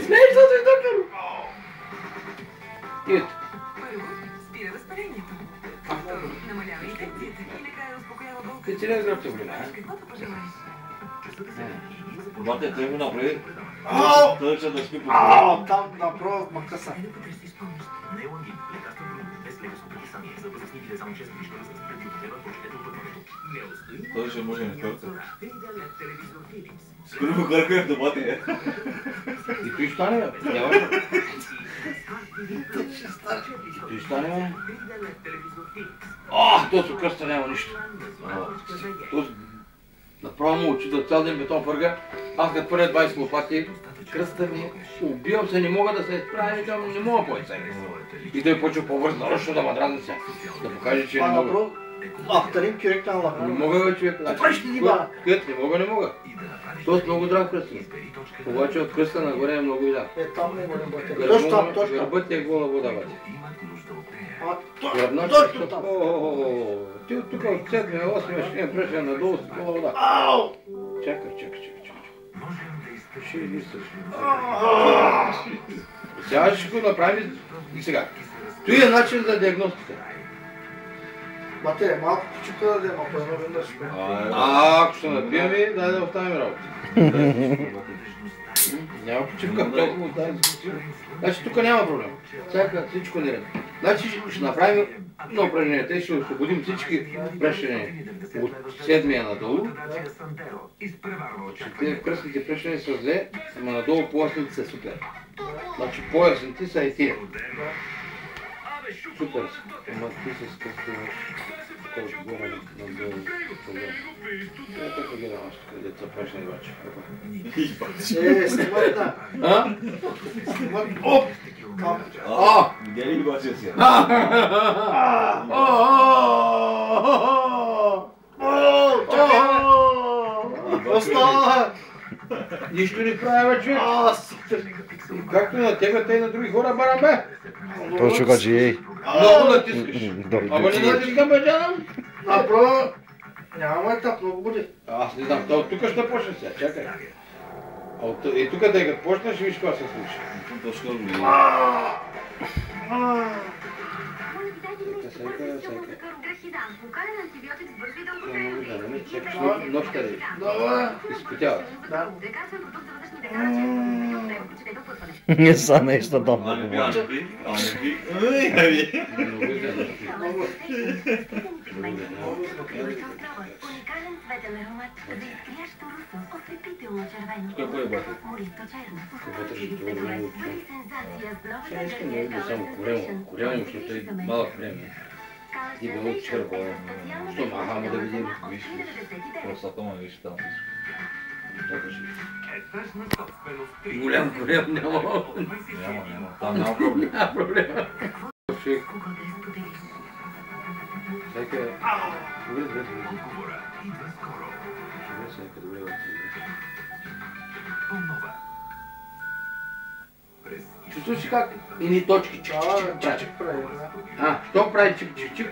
смешно си, доктор! Ето. Първо, спира възпалението. Второ, намалява инфекцията и накрая успокоява болката. Ти целият гръб те голя, Каквото пожелаеш. Бате, той го направи. Той ще да спи по там направо ма къса. Айде да потърсиш помощ. Нейлангин, лекарство без лекарско предписание. За възрастните само 6 годишна възраст. Преди употреба, прочетете опътването. Той ще може не кърта. Идеалният телевизор Philips. Скоро го кърка в дебате. И той стане, бе. Няма ли? Той стане, бе. Идеалният телевизор Philips. То се кръста няма нищо. Направо му очи да цял ден бетон фърга. Аз като първия 20 лопати, кръста ми, убивам се, не мога да се изправя, викам, не мога повече сега. И той почва по-бързо, нарочно да ме дразни сега. Да покаже, че не мога. Ахтарим киректан лапа. Не мога, бе, човек. Пръщи ни бара. Кът, не мога. Тоест много здрав кръста. Обаче от кръста нагоре е много ида. Там не голем бъде. Точно там, точно там. Гърбът е гола вода, бе. Точно там. Ти от тук от 7-8 ще не пръща надолу с гола вода. Чакай. Ще излизаш. Сега ще го направим и сега. Той е начин за диагностика. Бате, малко почука да дадем, ако едно веднъж. Ако ще напием, дай да оставим работа. Няма почивка, толкова оставим. Значи тук няма проблем. Всяка всичко не ред. Значи ще направим едно упражнение. Те ще освободим всички пръщения от седмия надолу. Те кръстните пръщения са зле, ама надолу поясните са супер. Значи поясните са и тия. Супер са. Ама ти се скъпваш. Който горе надолу. Така гледам аз тук, деца пръщени бачи. Снимай да. Снимай. Оп! Видя ли бачия си? Остава! Нищо не прави, бе, човек. Както на тебе, тъй на други хора, барам, бе. Точно кажи, ей. Много натискаш. Ама не натискам, бе, джанам. Направо няма етап, много буди. Аз не знам, от тук ще почне сега, чакай. И тук да като почнеш, виж какво се случи. По-скоро ли? Нощ ще изпитяват. Не са нещо там. Ами пи. Уникален цветен аромат за изкрящо русо, ослепително червено. Какво е бати? Морито черно. Какво ще Цветове с първи сензация с новата Сега искам да версия видя само корема, защото е малък време. И бе от черво. Що махаме да видим? Виж, красота ма виж там. Голям корем няма. Няма. Там няма проблем. Няма проблема. Човек, всяка... Добре. Чувстваш ли как? Едни точки, чик-чик-чик прави. Що прави чик-чик-чик?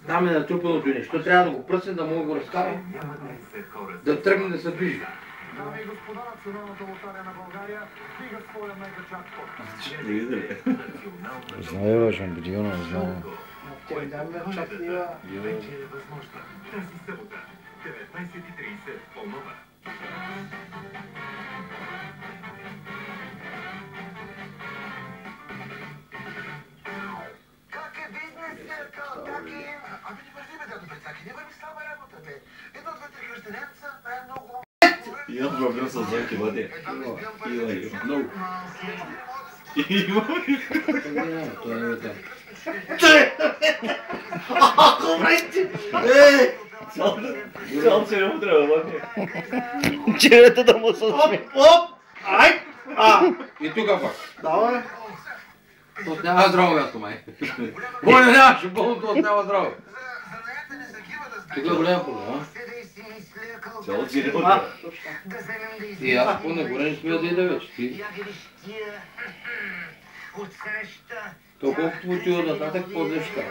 Там е натрупаното нещо. Трябва да го пръсне, да мога да го разкара. Да тръгне да се движи. Дами и господа, националната лотария на България стига своя мега-джакпот. Знае, бе, шампиона, знае. Те даме чакнива. Вече е възможна. Тази събота, 19:30 по Нова. Как е бизнес, как е? Ами не мързи ме, дядо Пецаки, не върви слаба работа, бе. Едно-две-три хръстененца, най-много. И аз проблем с звънки, бъде. Много. Това не е там. Цял се не му трябва, бъде. Черете да му се смее. Ай! И тук пак. Давай. Тут няма здраво място, май. Боня нямаше, болното няма здраво. Тук е голям проблем, а? Цял се не му трябва. И аз по-нагоре не смея да ида вече. Ти... То колкото му отива нататък, по-дъжка.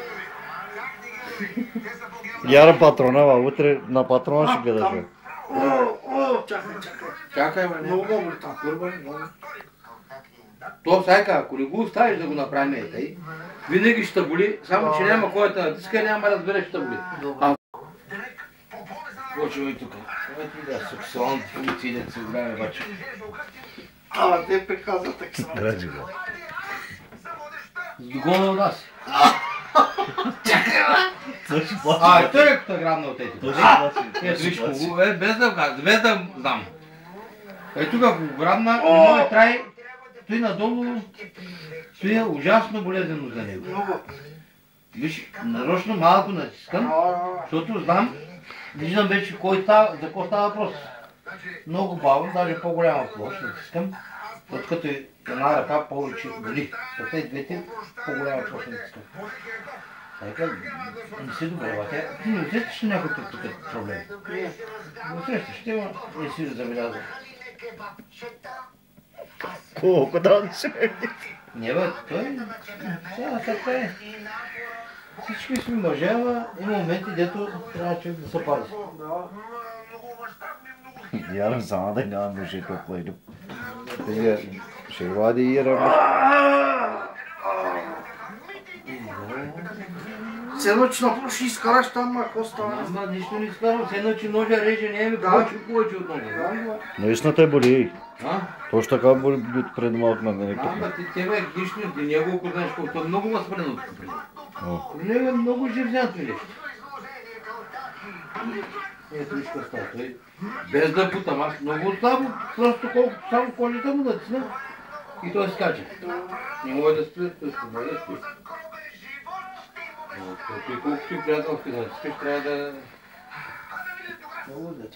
Яра патронава, утре на патрона ще гледаш, бе. чакай. Чакай, бе, Много боли там. То сайка, ако не го оставиш да го направим е тъй, винаги ще боли, само че няма кой да натиска, няма да разбереш, ще боли. Почваме тук. Ето да, сексуалните функции да се играем обаче. Ама те приказват така само. Гради го. С догона от нас. Той ще плаче. Той е като грабна от тези. Той ще плаче. Ето виж колко, без да знам. Ето тук ако грабна, не може трай, той надолу, той е ужасно болезнено за него. Много. Виж, нарочно малко натискам, защото знам, виждам вече за какво става въпрос. Много бавно, даже по-голяма площ натискам, защото като една ръка повече боли, защото и двете по-голяма площ натискам. Така, не си добре, ти не усещаш ли някой тук проблем? Не усещаш, ти не си забелязал. Колко да се. Не бе, той, сега така е. Всички сме мъже, ама има моменти, дето трябва човек да се пази. Yarın sana da inan bir şey toplaydım. Peki şey vadi yer ama. Се едно, че напълно ще изкараш там, ма какво става? Ама нищо не изкарвам, се едно, че ножа реже, не е повече от ножа. Наистина те боли. А? Точно така боли пред малко на него. Ама тебе нищо не няколко знаеш колко, той много възпрено тук преди. При него е много живзянто нещо. Ето виж какво става, той без да путам, аз много слабо, просто колкото само кожата му натисна и той скача. Не може да спи, той ще може да спи. Той колкото и приятелски да спиш, трябва да... Много да.